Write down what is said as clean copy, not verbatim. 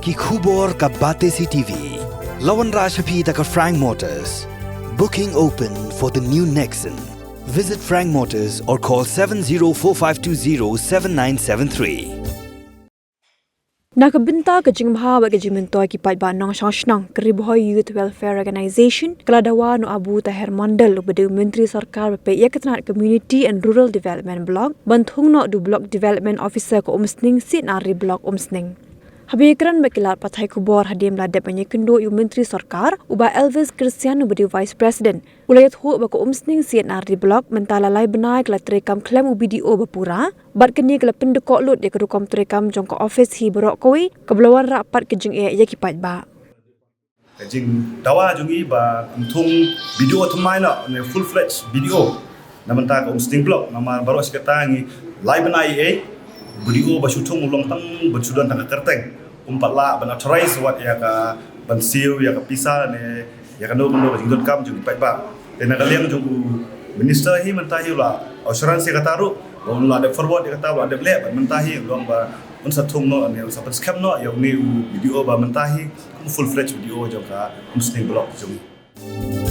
ki khubor ka bate si TV. Lawan Rashapi taka Frank Motors. Booking open for the new Nexon. Visit Frank Motors or call 7045207973. Nakabinta ke Mynta ke Mynta ki Pat Nang Shangnang Keribohoi Youth Welfare Organisation keladawa no Abu Tahir Mandal ubede Menteri Sarkar BP Yakatnat Community and Rural Development Block bantung no du Block Development Officer ke Umsning C&Rd Block Umsning. Habikran bakilat pathai kubor hadim ladap menyekendo yu Menteri Sarkar uba Elvis Christian ubede Vice President ulayat hu bako Umsning C&Rd Block mentala lai Bnai kala terekam klaim UBDO Pura bat kini kala Dkoh lut ya kedukam terekam jongko office hi berok koi kebelawan rapat kejeng ya kipat ba kejeng dawa jungi ba tung video thumai na full fledged video namanta ka Umsning Block nama baru seketangi lai Bnai video ba syutung ulong tang bersudan tang kerteng umpatla ban authorize wat ya ka ban siu ya ka pisa ne ya ka no jingdot kam jungi pai ba tena kaliang jungu minister hi mentahi la assurance ka taru on la de forward ka taru ada le ban mentahi long ba un satung no ne sa scam no ya ni video ba mentahi full fledged video joka Umsning Block jungi